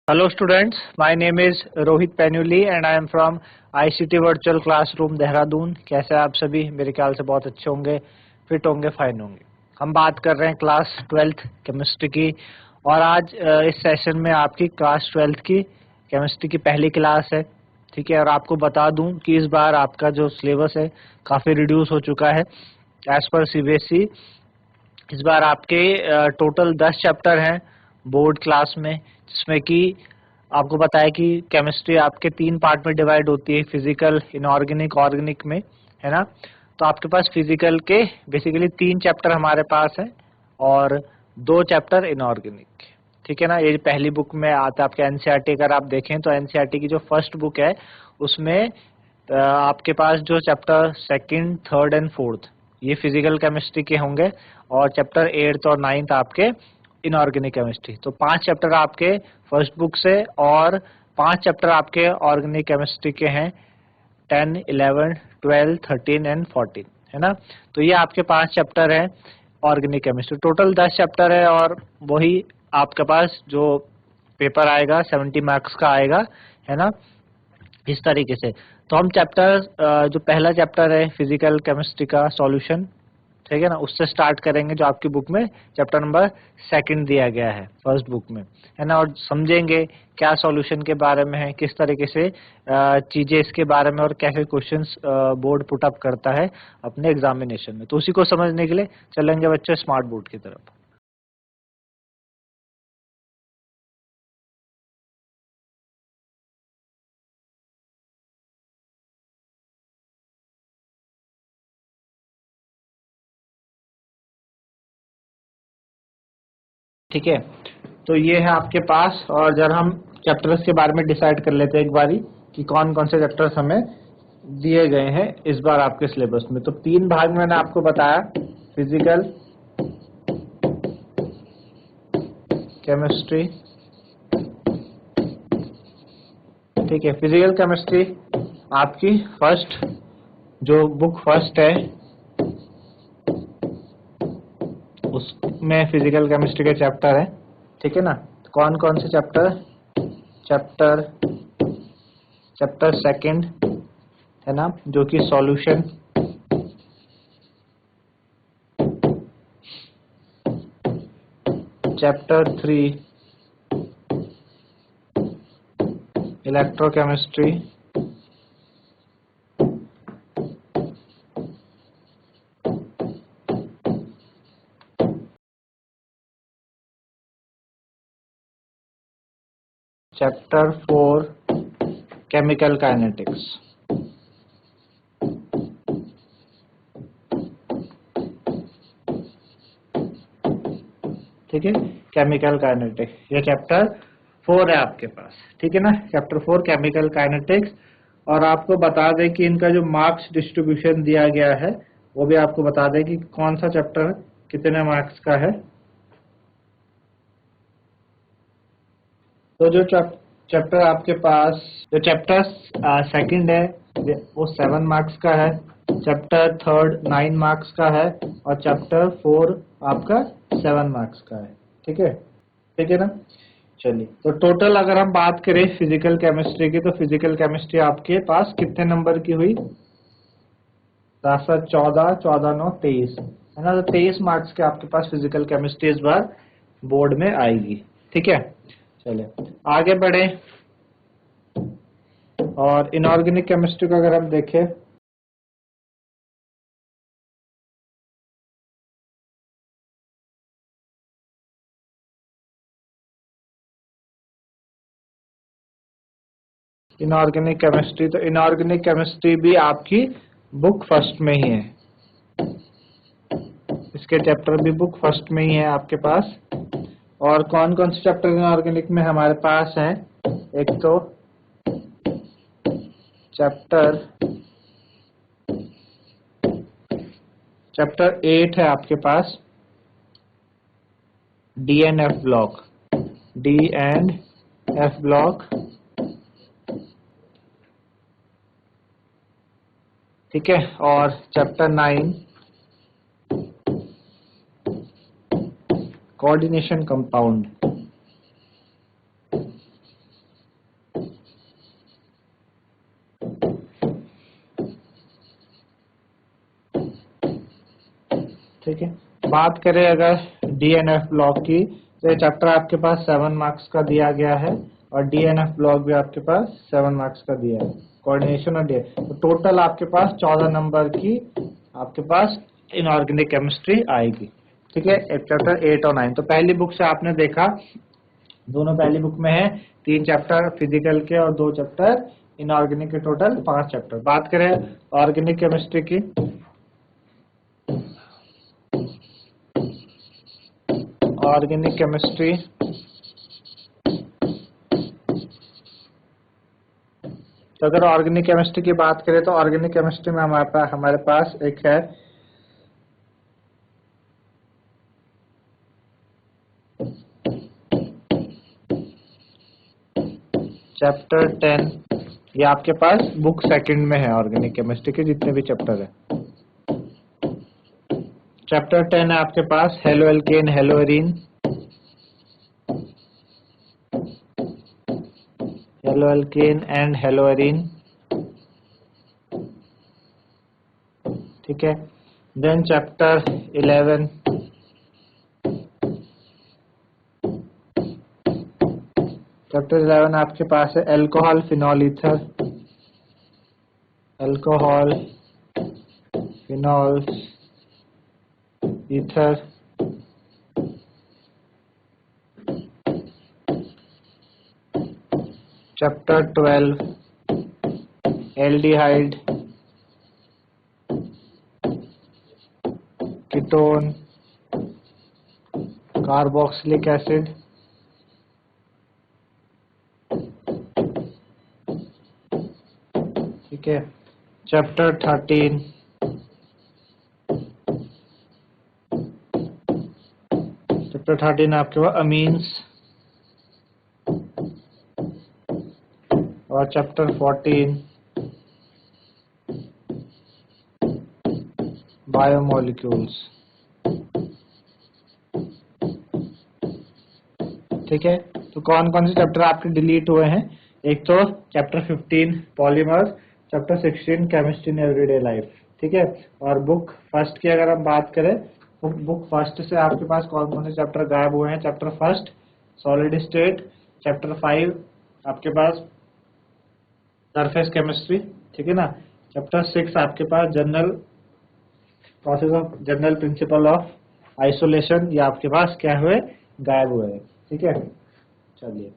Hello students, my name is Rohit Penuli and I am from ICT Virtual Classroom Dehradun. कैसे आप सभी? मेरे ख्याल से बहुत अच्छे होंगे, फिट होंगे, फाइन होंगे। हम बात कर रहे हैं क्लास 12th केमिस्ट्री की और आज इस सेशन में आपकी क्लास 12th की केमिस्ट्री की पहली क्लास है, ठीक है। और आपको बता दूं कि इस बार आपका जो सिलेबस है काफ़ी रिड्यूस हो चुका है एज पर CBSE। इस बार आपके टोटल 10 चैप्टर हैं बोर्ड क्लास में, जिसमें कि आपको पता है कि केमिस्ट्री आपके 3 पार्ट में डिवाइड होती है, फिजिकल, इनऑर्गेनिक, ऑर्गेनिक में, है ना। तो आपके पास फिजिकल के बेसिकली 3 चैप्टर हमारे पास हैं और 2 चैप्टर इनऑर्गेनिक, ठीक है ना। ये पहली बुक में आता है आपके एनसीईआरटी। अगर आप देखें तो एनसीईआरटी की जो फर्स्ट बुक है उसमें आपके पास जो chapter second, third and fourth ये फिजिकल केमिस्ट्री के होंगे और चैप्टर 8th और 9th आपके इनऑर्गेनिक केमिस्ट्री। तो 5 चैप्टर आपके फर्स्ट बुक से और 5 चैप्टर आपके ऑर्गेनिक केमिस्ट्री के हैं, 10, 11, 12, 13 एंड 14, है ना। तो ये आपके 5 चैप्टर हैं ऑर्गेनिक केमिस्ट्री। टोटल 10 चैप्टर है और वही आपके पास जो पेपर आएगा 70 मार्क्स का आएगा, है ना, इस तरीके से। तो हम चैप्टर जो पहला चैप्टर है फिजिकल केमिस्ट्री का सॉल्यूशन, ठीक है ना, उससे स्टार्ट करेंगे जो आपकी बुक में चैप्टर नंबर 2 दिया गया है फर्स्ट बुक में, है ना। और समझेंगे क्या सॉल्यूशन के बारे में है, किस तरीके से चीजें इसके बारे में और कैसे क्वेश्चंस बोर्ड पुट अप करता है अपने एग्जामिनेशन में। तो उसी को समझने के लिए चलेंगे बच्चे स्मार्ट बोर्ड की तरफ। ठीक है, तो ये है आपके पास। और जब हम चैप्टर्स के बारे में डिसाइड कर लेते हैं एक बारी कि कौन कौन से चैप्टर्स हमें दिए गए हैं इस बार आपके सिलेबस में। तो 3 भाग मैंने आपको बताया, फिजिकल केमिस्ट्री, ठीक है। फिजिकल केमिस्ट्री आपकी फर्स्ट जो बुक फर्स्ट है उसमें फिजिकल केमिस्ट्री के चैप्टर है, ठीक है ना। कौन कौन से चैप्टर? चैप्टर चैप्टर सेकंड, है ना, जो कि solution, chapter 3 electrochemistry, chapter 4 chemical kinetics, ठीक है। केमिकल काइनेटिक्स ये चैप्टर 4 है आपके पास, ठीक है ना, चैप्टर 4 केमिकल काइनेटिक्स। और आपको बता दें कि इनका जो मार्क्स डिस्ट्रीब्यूशन दिया गया है वो भी आपको बता दें कि कौन सा चैप्टर कितने मार्क्स का है। तो जो चैप्टर आपके पास, जो चैप्टर सेकंड है वो 7 मार्क्स का है, चैप्टर थर्ड 9 मार्क्स का है और चैप्टर 4 आपका 7 मार्क्स का है, ठीक है, ठीक है ना। चलिए, तो टोटल अगर हम बात करें फिजिकल केमिस्ट्री की, तो फिजिकल केमिस्ट्री आपके पास कितने नंबर की हुई? 7, 14, 14, 9, 23, है ना। तो 23 मार्क्स के आपके पास फिजिकल केमिस्ट्री इस बार बोर्ड में आएगी, ठीक है। चलिए आगे बढ़े और इनऑर्गेनिक केमिस्ट्री को अगर हम देखें, इनऑर्गेनिक केमिस्ट्री, तो इनऑर्गेनिक केमिस्ट्री भी आपकी बुक फर्स्ट में ही है, इसके चैप्टर भी बुक फर्स्ट में ही है आपके पास। और कौन कौन से चैप्टर इनऑर्गेनिक में हमारे पास हैं? एक तो चैप्टर 8 है आपके पास, D and F block, D and F block, ठीक है। और चैप्टर 9 कोऑर्डिनेशन कंपाउंड, ठीक है। बात करें अगर DNF ब्लॉक की, तो ये चैप्टर आपके पास 7 मार्क्स का दिया गया है और DNF ब्लॉक भी आपके पास 7 मार्क्स का दिया है, कोऑर्डिनेशन और डे। तो टोटल आपके पास 14 नंबर की आपके पास इनऑर्गेनिक केमिस्ट्री आएगी। ठीक है, एक चैप्टर 8 और 9। तो पहली बुक से आपने देखा, दोनों पहली बुक में है 3 चैप्टर फिजिकल के और 2 चैप्टर इनऑर्गेनिक के, टोटल 5 चैप्टर। बात करें ऑर्गेनिक केमिस्ट्री की, ऑर्गेनिक केमिस्ट्री तो अगर ऑर्गेनिक केमिस्ट्री की बात करें तो ऑर्गेनिक केमिस्ट्री में हमारे पास एक है चैप्टर 10। ये आपके पास बुक सेकंड में है ऑर्गेनिक केमिस्ट्री के जितने भी चैप्टर है। चैप्टर 10 है आपके पास haloalkane haloarene, haloalkane and haloarene. ठीक है, देन चैप्टर 11 चैप्टर 11 आपके पास है alcohol phenol ether, alcohol phenol ether. Chapter 12 aldehyde ketone carboxylic acid. ठीक है, चैप्टर 13 आपके पास अमीन्स और चैप्टर 14 बायोमोलिक्यूल्स। ठीक है, तो कौन कौन से चैप्टर आपके डिलीट हुए हैं? एक तो chapter 15 polymers, chapter 16 chemistry in everyday life. ठीक है, और बुक फर्स्ट की अगर हम बात करें तो बुक फर्स्ट से आपके पास कौन कौन से चैप्टर गायब हुए हैं? Chapter first solid state, chapter 5 आपके पास सरफेस केमिस्ट्री। ठीक है ना, चैप्टर 6 आपके पास general process of general principle of isolation, ये आपके पास क्या हुए? गायब हुए हैं। ठीक है, चलिए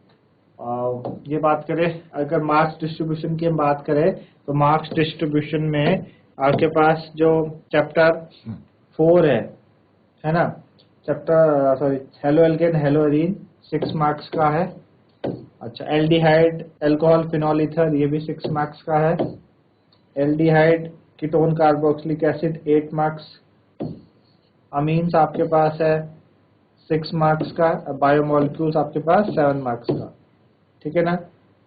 ये बात करें अगर मार्क्स डिस्ट्रीब्यूशन की हम बात करें तो मार्क्स डिस्ट्रीब्यूशन में आपके पास जो चैप्टर 4 है ना, chapter sorry halo alkane hello arene 6 marks का है। अच्छा, एल्डिहाइड अल्कोहल फिनॉल ईथर ये भी 6 मार्क्स का है। Aldehyde ketone carboxylic acid 8 marks. Amines आपके पास है 6 मार्क्स का। बायोमोलिक्यूल्स आपके पास 7 मार्क्स का। ठीक है ना,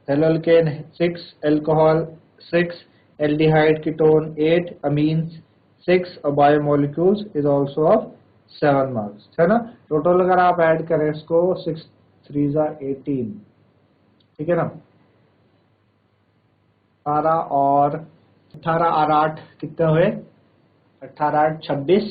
halo alkane 6, alcohol 6, aldehyde ketone 8, amines 6 और biomolecules is also of 7 marks. है ना, टोटल अगर आप ऐड करें इसको 6 3 18। ठीक है ना, 18 और 8 कितने हुए? 18 8 26,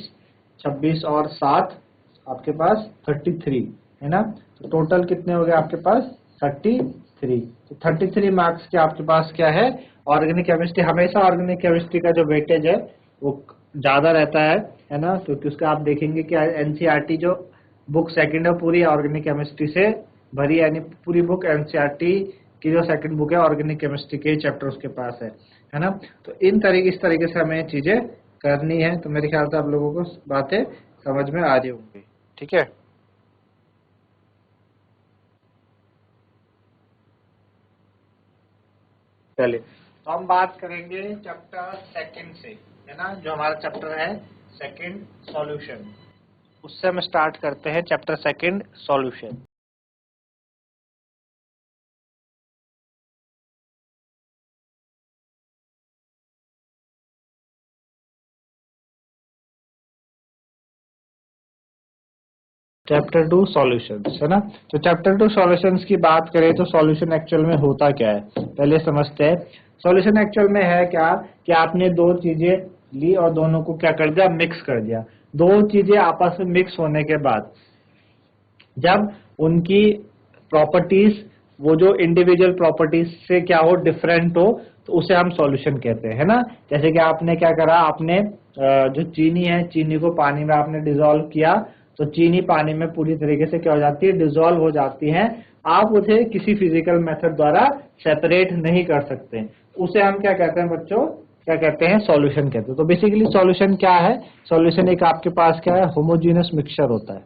26 और 7 आपके पास 33 है ना। तो टोटल कितने हो गए आपके पास? 33। तो 33 मार्क्स के आपके पास क्या है? Organic chemistry. हमेशा ऑर्गेनिक केमिस्ट्री का जो वेटेज है वो ज्यादा रहता है ना, क्योंकि उसका आप देखेंगे कि एनसीईआरटी जो बुक सेकंड है पूरी ऑर्गेनिक केमिस्ट्री से भरी, यानी पूरी बुक एनसीईआरटी की जो सेकंड बुक है ऑर्गेनिक केमिस्ट्री के चैप्टर उसके पास है ना। तो इस तरीके से हमें चीजें करनी है। तो मेरे ख्याल से आप लोगों को बातें समझ में आ रही होंगी। ठीक है, चलिए तो हम बात करेंगे चैप्टर सेकंड से, है ना, जो हमारा चैप्टर है सेकंड सॉल्यूशन, उससे हम स्टार्ट करते हैं chapter second solution. Chapter 2 solutions, है ना। तो चैप्टर 2 सॉल्यूशंस की बात करें तो सॉल्यूशन एक्चुअल में होता क्या है पहले समझते हैं। सॉल्यूशन एक्चुअल में है क्या कि आपने दो चीजें ली और दोनों को क्या कर दिया? मिक्स कर दिया। दो चीजें आपस में मिक्स होने के बाद जब उनकी प्रॉपर्टीज, वो जो इंडिविजुअल प्रॉपर्टीज से क्या हो, डिफरेंट हो, तो उसे हम सॉल्यूशन कहते हैं, है ना। जैसे कि आपने क्या करा, आपने जो चीनी है, चीनी को पानी में आपने डिसॉल्व किया, तो चीनी पानी में पूरी तरीके से क्या हो जाती है, डिसॉल्व हो जाती है। आप उसे किसी फिजिकल मेथड द्वारा सेपरेट नहीं कर सकते, उसे हम क्या कहते हैं बच्चों, क्या कहते हैं, सॉल्यूशन कहते हैं। तो बेसिकली सॉल्यूशन क्या है, सॉल्यूशन एक आपके पास क्या है, होमोजेनियस मिक्सचर होता है।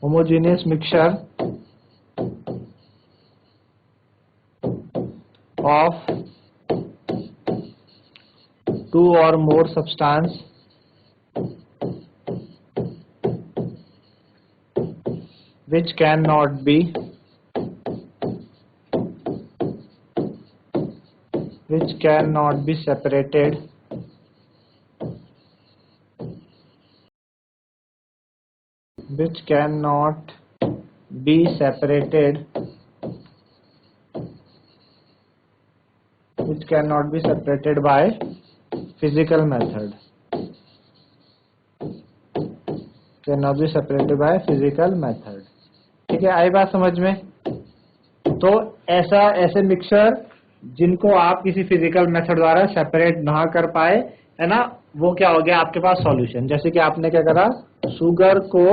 Homogeneous mixture of two or more substance which cannot be separated by physical method, ठीक है, आई बात समझ में। तो ऐसे मिक्सचर जिनको आप किसी फिजिकल मेथड द्वारा सेपरेट ना कर पाए, है ना, वो क्या हो गया आपके पास सॉल्यूशन। जैसे कि आपने क्या करा, शुगर को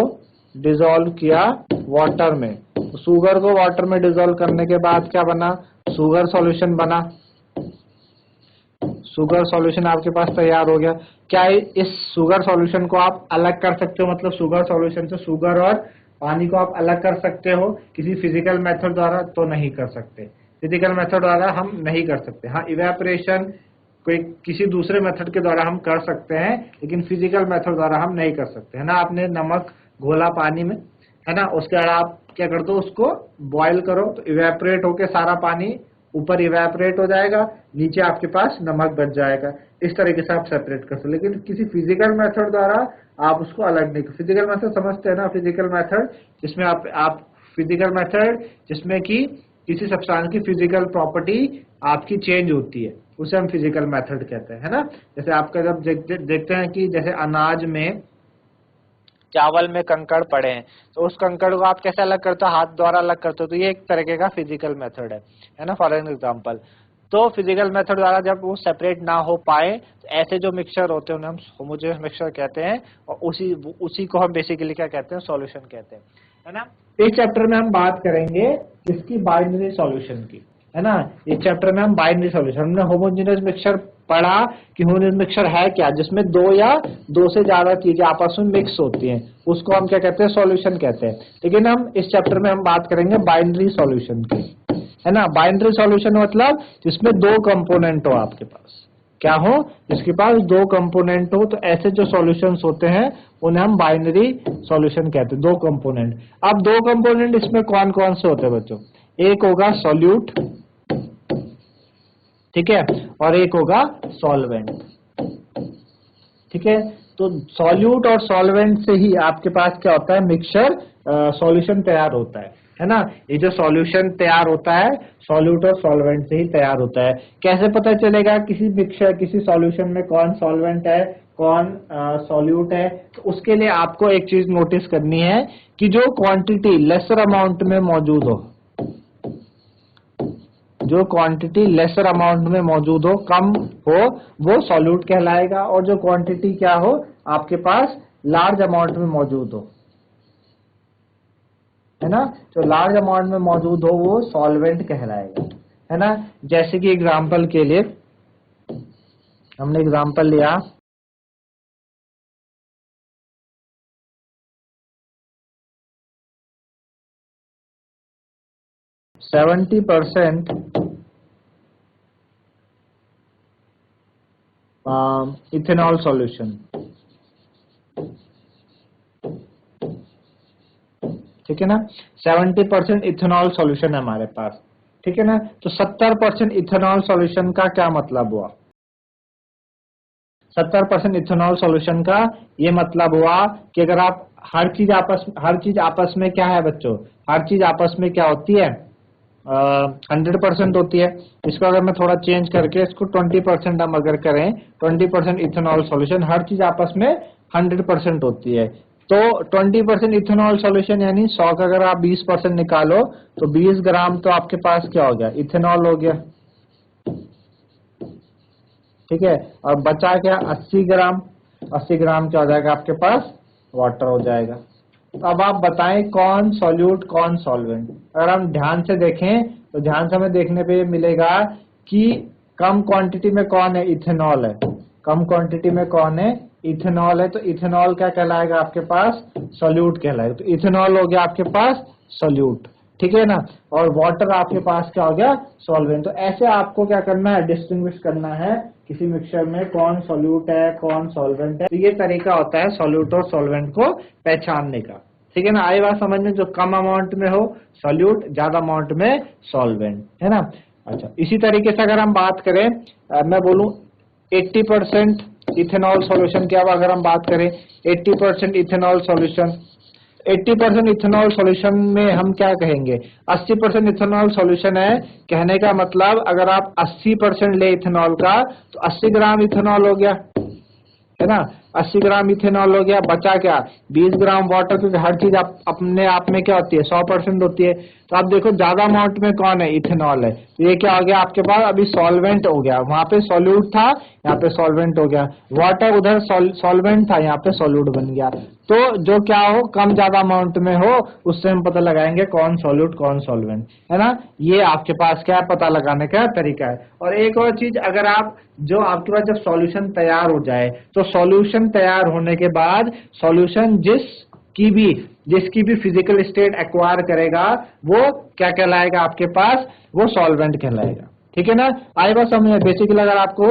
डिसॉल्व किया वाटर में, तो शुगर को वाटर में डिसॉल्व करने के बाद क्या बना, शुगर सॉल्यूशन बना। शुगर सॉल्यूशन आपके पास तैयार हो गया। क्या इस शुगर सॉल्यूशन को आप अलग कर सकते हो, मतलब शुगर सॉल्यूशन से शुगर और पानी को आप अलग कर सकते हो किसी फिजिकल मेथड द्वारा? तो नहीं कर सकते, फिजिकल मेथड द्वारा हम नहीं कर सकते। हाँ, इवेपोरेशन कोई किसी दूसरे मेथड के द्वारा हम कर सकते हैं, लेकिन फिजिकल मेथड द्वारा हम नहीं कर सकते, है ना। आपने नमक घोला पानी में, है ना, उसके बाद आप क्या कर दो, उसको बॉईल करो, तो इवेपोरेट होके सारा पानी ऊपर इवेपोरेट हो जाएगा, नीचे आपके पास नमक बच जाएगा। इस तरीके से आप सेपरेट कर सकते, लेकिन किसी फिजिकल मेथड द्वारा आप उसको अलग नहीं। फिजिकल मेथड समझते हैं ना, फिजिकल मेथड जिसमें आप फिजिकल मेथड जिसमें कि किसी सब्सटेंस की फिजिकल प्रॉपर्टी आपकी चेंज होती है, उसे हम फिजिकल मेथड कहते हैं, है ना। जैसे आपका जब देखते हैं कि जैसे अनाज में, चावल में कंकड़ पड़े हैं, तो उस कंकड़ को आप कैसे अलग करते हो, हाथ द्वारा अलग करते हो, तो ये एक तरीके का फिजिकल मेथड है ना, फॉर एग्जांपल। तो फिजिकल मेथड द्वारा जब वो सेपरेट ना हो पाए, तो ऐसे जो मिक्सचर होते हैं उन्हें हम होमोजेनियस मिक्सचर कहते हैं, और उसी को हम बेसिकली क्या कहते हैं, सॉल्यूशन कहते हैं, है ना। इस चैप्टर में हम बात करेंगे इसकी बाइनरी सॉल्यूशन की, है ना। इस चैप्टर में हम बाइनरी सॉल्यूशन, हमने होमोजेनियस मिक्सचर पढ़ा कि होमोजेनियस मिक्सचर है क्या, जिसमें दो या दो से ज्यादा चीजें आपस में मिक्स होती हैं, उसको हम क्या कहते हैं, सॉल्यूशन कहते हैं। लेकिन हम इस चैप्टर में हम बात करेंगे बाइनरी सॉल्यूशन की, है ना। बाइनरी सॉल्यूशन मतलब जिसमें दो कंपोनेंट हो आपके पास, क्या हो, जिसके पास दो कंपोनेंट हो, तो ऐसे जो सॉल्यूशंस होते हैं उन्हें हम बाइनरी सॉल्यूशन कहते हैं, दो कंपोनेंट। अब दो कंपोनेंट इसमें कौन कौन से होते हैं बच्चों, एक होगा सॉल्यूट, ठीक है, और एक होगा सॉल्वेंट, ठीक है। तो सॉल्यूट और सॉल्वेंट से ही आपके पास क्या होता है, मिक्सचर सॉल्यूशन तैयार होता है ना। ये जो सॉल्यूशन तैयार होता है सॉल्यूट और सॉल्वेंट से ही तैयार होता है। कैसे पता चलेगा किसी मिक्सचर, किसी सॉल्यूशन में कौन सॉल्वेंट है, कौन सॉल्यूट है? तो उसके लिए आपको एक चीज नोटिस करनी है कि जो क्वांटिटी लेसर अमाउंट में मौजूद हो, जो क्वांटिटी लेसर अमाउंट में मौजूद हो, कम हो, वो सॉल्यूट कहलाएगा, और जो क्वांटिटी क्या हो आपके पास लार्ज अमाउंट में मौजूद हो, है ना, जो लार्ज अमाउंट में मौजूद हो वो सॉल्वेंट कहलाएगा, है ना। जैसे कि एग्जांपल के लिए हमने एग्जांपल लिया, %70 इथेनॉल सॉल्यूशन, ठीक है ना। 70% इथेनॉल सॉल्यूशन है हमारे पास, ठीक है ना। तो 70% इथेनॉल सॉल्यूशन का क्या मतलब हुआ, 70% इथेनॉल सॉल्यूशन का ये मतलब हुआ कि अगर आप हर चीज आपस में क्या है बच्चों, हर चीज आपस में क्या होती है, 100% होती है। इसको अगर मैं थोड़ा चेंज करके इसको 20% हम अगर करें, 20% इथेनॉल सॉल्यूशन, हर चीज आपस में 100% होती है। तो 20% इथेनॉल सॉल्यूशन यानी 100 का अगर आप 20% निकालो तो 20 ग्राम तो आपके पास क्या हो गया, इथेनॉल हो गया। ठीक है, और बचा क्या 80 ग्राम, 80 ग्राम क्या हो जाएगा आपके पास, वाटर हो जाएगा। तो अब आप बताएं कौन सॉल्यूट कौन सॉल्वेंट। अगर हम ध्यान से देखें तो ध्यान से हमें देखने पे मिलेगा कि कम क्वांटिटी में कौन है, इथेनॉल है। कम क्वांटिटी में कौन है, इथेनॉल है। तो इथेनॉल क्या कहलाएगा आपके पास, सॉल्यूट कहलाएगा। तो इथेनॉल हो गया आपके पास सॉल्यूट, ठीक है ना। और वाटर आपके पास क्या हो गया, सॉल्वेंट। तो ऐसे आपको क्या करना है, डिस्टिंग्विश करना है किसी मिक्सचर में कौन सॉल्यूट है कौन सॉल्वेंट है। तो ये तरीका होता है सॉल्यूट और सॉल्वेंट को पहचानने का, ठीक है ना। आई बात समझ में, जो कम अमाउंट में हो सॉल्यूट, ज्यादा अमाउंट में सॉल्वेंट, है ना। अच्छा, इसी तरीके से अगर हम बात करें, मैं बोलूं 80% इथेनॉल सॉल्यूशन क्या, अगर हम बात करें 80% इथेनॉल सॉल्यूशन, 80% इथेनॉल सॉल्यूशन में हम क्या कहेंगे, 80% इथेनॉल सॉल्यूशन है। कहने का मतलब अगर आप 80% ले इथेनॉल का तो 80 ग्राम इथेनॉल हो गया, है ना। 80 ग्राम इथेनॉल हो गया, बचा क्या 20 ग्राम वाटर, क्योंकि हर चीज अपने आप में क्या होती है 100% होती है। तो आप देखो ज्यादा अमाउंट में कौन है, इथेनॉल है। तो ये क्या हो गया आपके पास, अभी सॉल्वेंट हो गया, वहां पे सॉल्यूट था यहाँ पे सॉल्वेंट हो गया। वाटर उधर सॉल्वेंट था, यहाँ पे सॉल्यूट बन गया। तो जो क्या हो, कम ज्यादा अमाउंट में हो, उससे हम पता लगाएंगे कौन सॉल्यूट कौन सॉल्वेंट, है ना। ये आपके पास क्या है, पता लगाने का तरीका है। और एक और चीज, अगर आप जो आपके पास जब सॉल्यूशन तैयार हो जाए, तो सॉल्यूशन तैयार होने के बाद सॉल्यूशन जिसकी भी फिजिकल स्टेट एक्वायर करेगा वो क्या कहलाएगा आपके पास, वो सॉल्वेंट कहलाएगा, ठीक है ना। आई बात समझ। बेसिकली अगर आपको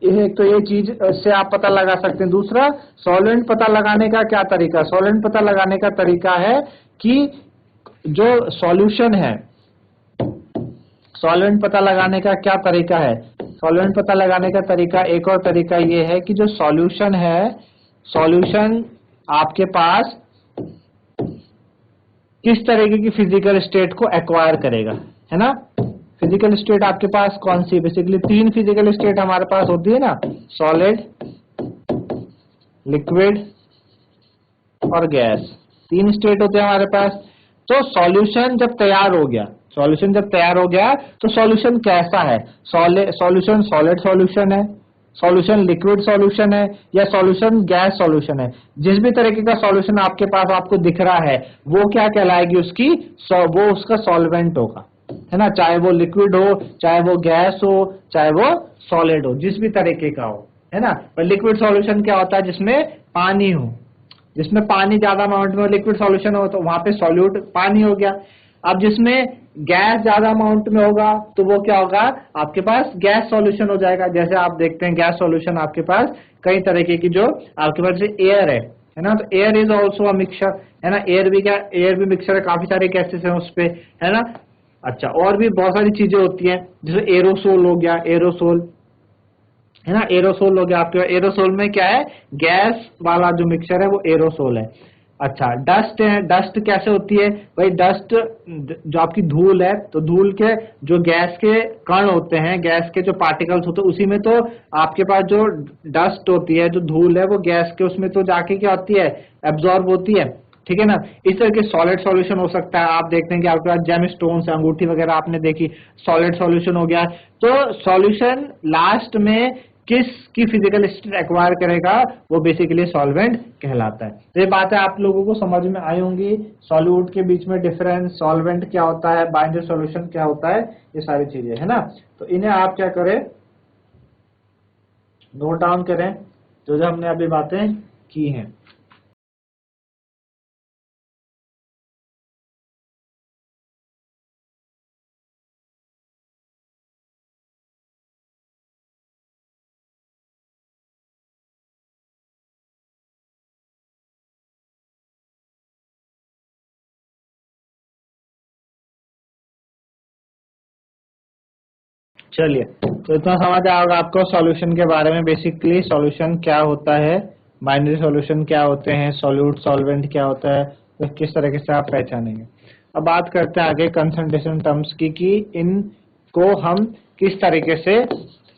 एक तो ये चीज से आप पता लगा सकते हैं। दूसरा, सॉल्वेंट पता लगाने का क्या तरीका, सॉल्वेंट पता लगाने का तरीका है कि जो सॉल्यूशन है, सॉल्वेंट पता लगाने का क्या तरीका है, सॉल्वेंट पता लगाने का तरीका एक और तरीका ये है कि जो सॉल्यूशन है, सॉल्यूशन आपके पास किस तरीके की फिजिकल स्टेट को एक्वायर करेगा, है ना। फिजिकल स्टेट आपके पास कौन सी, बेसिकली 3 फिजिकल स्टेट हमारे पास होती है ना, सॉलिड, लिक्विड और गैस, 3 स्टेट होते हैं हमारे पास। तो सॉल्यूशन जब तैयार हो गया, सॉल्यूशन जब तैयार हो गया तो सॉल्यूशन कैसा है, सॉल्यूशन सॉलिड सॉल्यूशन है, सॉल्यूशन लिक्विड सॉल्यूशन है, या सॉल्यूशन गैस सॉल्यूशन है। जिस भी तरीके का सॉल्यूशन आपके पास आपको दिख रहा है वो क्या कहलाएगी, उसकी वो उसका सॉल्वेंट होगा, है ना। चाहे वो लिक्विड हो, चाहे वो गैस हो, चाहे वो सॉलिड हो, जिस भी तरीके का हो, है ना। पर लिक्विड सॉल्यूशन क्या होता है, जिसमें पानी हो, जिसमें पानी ज्यादा अमाउंट में लिक्विड सॉल्यूशन हो, तो वहां पे सॉल्यूट पानी हो गया। अब जिसमें गैस ज्यादा अमाउंट में होगा तो वो क्या होगा, आपके पास गैस सॉल्यूशन हो जाएगा। जैसे आप देखते हैं गैस सॉल्यूशन आपके पास कई तरीके की, जो आपके पास एयर है ना। तो air is also a mixture, है ना। एयर भी क्या, एयर भी मिक्सचर है, काफी सारे गैसेस हैं उस पे, है ना। अच्छा, और भी बहुत सारी चीजें होती हैं, जैसे एरोसोल हो गया, एरोसोल, है ना। एरोसोल हो गया आपके, एरोसोल में क्या है, गैस वाला जो मिक्सचर है वो एरोसोल है। अच्छा, डस्ट है, डस्ट कैसे होती है भाई, डस्ट जो आपकी धूल है, तो धूल के जो गैस के कण होते हैं, गैस के जो पार्टिकल्स होते हैं, उसी में तो आपके पास जो डस्ट होती है, जो धूल है, वो गैस के उसमें तो जाके क्या होती है, एब्जॉर्ब होती है, ठीक है ना। इस तरह के सॉलिड सॉल्यूशन हो सकता है। आप देखते हैं कि आपके पास जेम स्टोन्स, अंगूठी वगैरह आपने देखी, सॉलिड सॉल्यूशन हो गया। तो सॉल्यूशन लास्ट में किस की फिजिकल स्टेट एक्वायर करेगा, वो बेसिकली सॉल्वेंट कहलाता है। तो ये बातें आप लोगों को समझ में आई होंगी, सॉल्यूट के बीच में डिफरेंस, सॉल्वेंट क्या होता है, बाइंडर सॉल्यूशन क्या होता है, ये सारी चीजें, है ना। तो इन्हें आप क्या करें, नोट डाउन करें जो जो हमने अभी बातें की हैं। चलिए, तो इतना समझ आया होगा आपको सॉल्यूशन के बारे में। बेसिकली सॉल्यूशन क्या होता है, बाइनरी सॉल्यूशन क्या होते हैं, सॉल्यूट सॉल्वेंट क्या होता है, तो किस तरीके से आप पहचानेंगे। अब बात करते हैं आगे कंसंट्रेशन टर्म्स की कि इनको हम किस तरीके से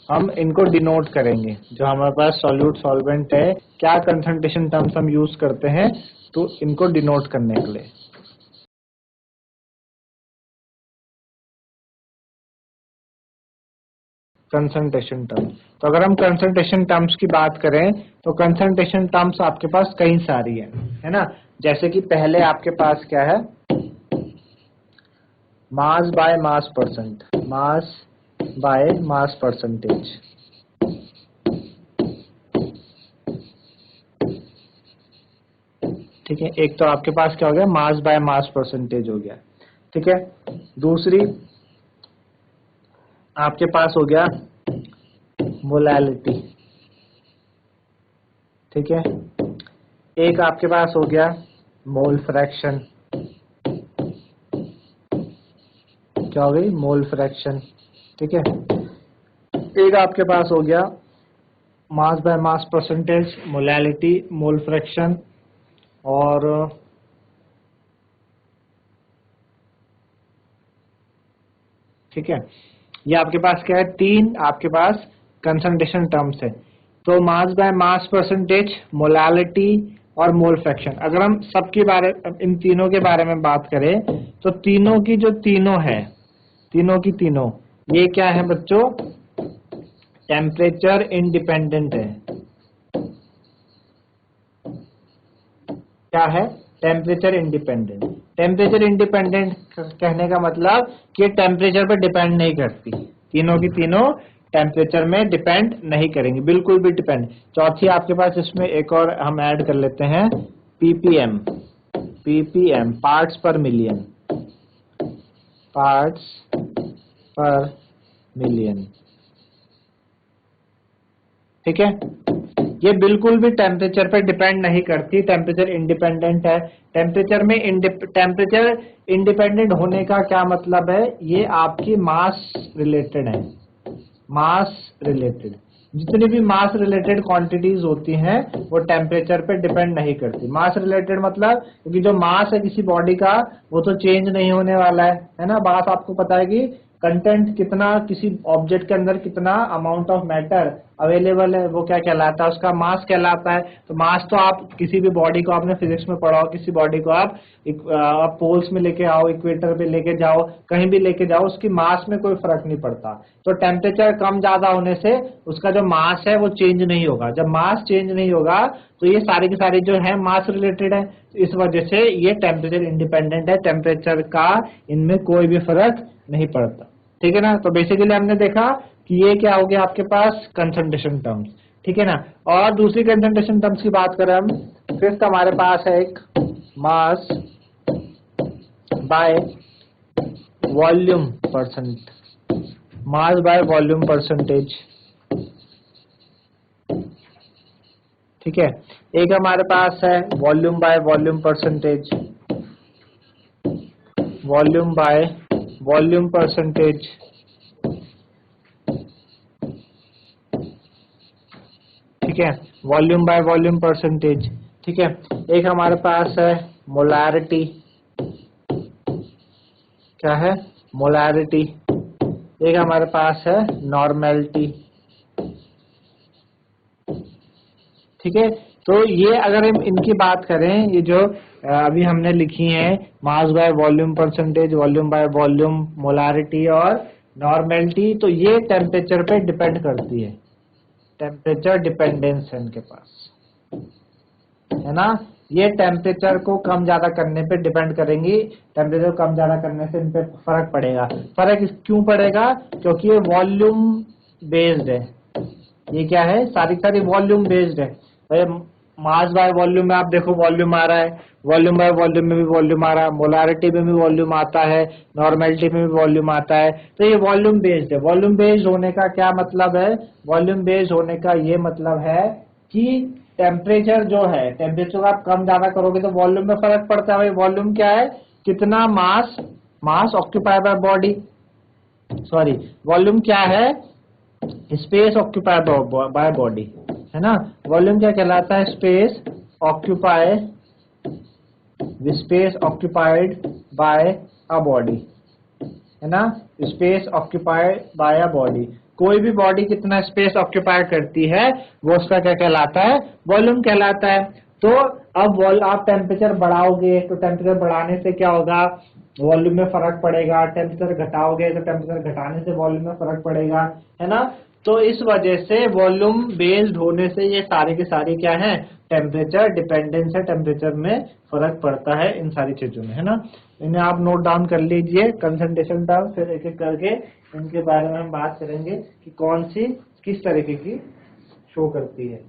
हम इनको डिनोट करेंगे। जो हमारे पास सॉल्यूट सॉल्वेंट है, क्या कंसंट्रेशन टर्म्स हम यूज करते हैं तो इनको डिनोट करने के लिए। कंसंट्रेशन टर्म्स, तो अगर हम कंसंट्रेशन टर्म्स की बात करें तो कंसंट्रेशन टर्म्स आपके पास कई सारी है ना। जैसे कि पहले आपके पास क्या है, mass by mass percent, mass by mass percentage. ठीक है, एक तो आपके पास क्या हो गया, मास बाय मास परसेंटेज हो गया। ठीक है, दूसरी आपके पास हो गया मोलैलिटी। ठीक है, एक आपके पास हो गया मोल फ्रैक्शन। क्या हो गई, मोल फ्रैक्शन। ठीक है, एक आपके पास हो गया mass by mass percentage, molality, mole fraction, और ठीक है, ये आपके पास क्या है, तीन आपके पास कंसंट्रेशन टर्म्स है। तो mass by mass percentage, molality और मोल फ्रैक्शन। अगर हम सबके बारे, इन तीनों के बारे में बात करें तो तीनों की जो तीनों है, तीनों की तीनों ये क्या है बच्चों, टेम्परेचर इंडिपेंडेंट है। क्या है, टेम्परेचर इंडिपेंडेंट। टेम्परेचर इंडिपेंडेंट कहने का मतलब कि ये टेम्परेचर पर डिपेंड नहीं करती, तीनों की तीनों टेम्परेचर में डिपेंड नहीं करेंगी, बिल्कुल भी डिपेंड। चौथी आपके पास इसमें एक और हम ऐड कर लेते हैं, पीपीएम। पीपीएम, पार्ट्स पर मिलियन, पार्ट्स पर मिलियन। ठीक है, ये बिल्कुल भी टेम्परेचर पर डिपेंड नहीं करती, टेम्परेचर इंडिपेंडेंट है। टेम्परेचर इंडिपेंडेंट होने का क्या मतलब है, ये आपकी मास रिलेटेड है। मास रिलेटेड, जितनी भी मास रिलेटेड क्वांटिटीज होती हैं वो टेम्परेचर पे डिपेंड नहीं करती। मास रिलेटेड मतलब, क्योंकि जो मास है किसी बॉडी का वो तो चेंज नहीं होने वाला है ना। बात आपको पता है कि कंटेंट कितना, किसी ऑब्जेक्ट के अंदर कितना अमाउंट ऑफ मैटर अवेलेबल है, वो क्या कहलाता है, उसका मास कहलाता है। तो मास तो आप किसी भी बॉडी को, आपने फिजिक्स में पढ़ा हो, किसी बॉडी को आप पोल्स में लेके आओ, इक्वेटर पे लेके जाओ, कहीं भी लेके जाओ, उसकी मास में कोई फर्क नहीं पड़ता। तो टेम्परेचर कम ज्यादा होने से उसका जो मास है वो चेंज नहीं होगा। जब मास चेंज नहीं होगा तो ये सारी की सारी जो है मास रिलेटेड है, इस वजह से ये टेम्परेचर इंडिपेंडेंट है, टेम्परेचर का इनमें कोई भी फर्क नहीं पड़ता। ठीक है ना। तो बेसिकली हमने देखा कि ये क्या हो गया आपके पास, कंसंट्रेशन टर्म्स। ठीक है ना। और दूसरी कंसंट्रेशन टर्म्स की बात करें हम, फिफ्थ हमारे पास है एक mass by volume percent, mass by volume percentage. ठीक है, एक हमारे पास है volume by volume percentage, volume by volume percentage. ठीक है, वॉल्यूम बाय वॉल्यूम परसेंटेज। ठीक है, एक हमारे पास है मोलैरिटी। क्या है, मोलैरिटी। एक हमारे पास है नॉर्मेलिटी। ठीक है, तो ये अगर हम इनकी बात करें, ये जो अभी हमने लिखी है, mass by volume percentage, volume by volume, molarity और नॉर्मेलिटी, तो ये टेम्परेचर पे डिपेंड करती है। टेम्परेचर डिपेंडेंस है इनके पास, है ना। ये टेम्परेचर को कम ज्यादा करने पे डिपेंड करेंगी। टेम्परेचर कम ज्यादा करने से इन पे फर्क पड़ेगा। फर्क क्यों पड़ेगा, क्योंकि ये वॉल्यूम बेस्ड है। ये क्या है, सारी सारी वॉल्यूम बेस्ड है। भाई मास बाय वॉल्यूम में आप देखो वॉल्यूम आ रहा है, वॉल्यूम बाय वॉल्यूम में भी वॉल्यूम आ रहा है, मोलैरिटी में भी वॉल्यूम आता है, नॉर्मेलिटी में भी वॉल्यूम आता है। तो ये वॉल्यूम बेस्ड है। वॉल्यूम बेस्ड होने का क्या मतलब है, वॉल्यूम बेस्ड होने का ये मतलब है कि टेम्परेचर जो है, टेम्परेचर आप कम ज्यादा करोगे तो वॉल्यूम में फर्क पड़ता है। भाई वॉल्यूम क्या है, कितना mass, mass occupy by body, sorry volume क्या है, स्पेस ऑक्यूपाई बाय बॉडी, है ना। वॉल्यूम क्या कहलाता है, space occupy space occupied by a body, है ना, space occupied by a body. कोई भी बॉडी कितना स्पेस ऑक्यूपाई करती है वो उसका क्या कहलाता है, वॉल्यूम कहलाता है। तो अब आप टेम्परेचर बढ़ाओगे तो टेम्परेचर बढ़ाने से क्या होगा, वॉल्यूम में फर्क पड़ेगा, टेम्परेचर घटाओगे तो टेम्परेचर घटाने से वॉल्यूम में फर्क पड़ेगा, है ना। तो इस वजह से वॉल्यूम बेस्ड होने से ये सारे के सारे क्या है, टेम्परेचर डिपेंडेंस है, टेम्परेचर में फर्क पड़ता है इन सारी चीजों में, है ना। इन्हें आप नोट डाउन कर लीजिए कंसंट्रेशन टर्म, फिर एक एक करके इनके बारे में हम बात करेंगे कि कौन सी किस तरीके की शो करती है।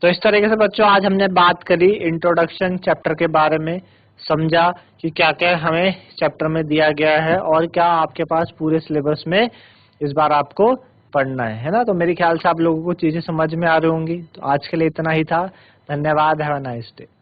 तो इस तरीके से बच्चों आज हमने बात करी इंट्रोडक्शन चैप्टर के बारे में, समझा कि क्या क्या हमें चैप्टर में दिया गया है और क्या आपके पास पूरे सिलेबस में इस बार आपको पढ़ना है ना। तो मेरे ख्याल से आप लोगों को चीजें समझ में आ रही होंगी। तो आज के लिए इतना ही था, धन्यवाद, हैव अ नाइस डे।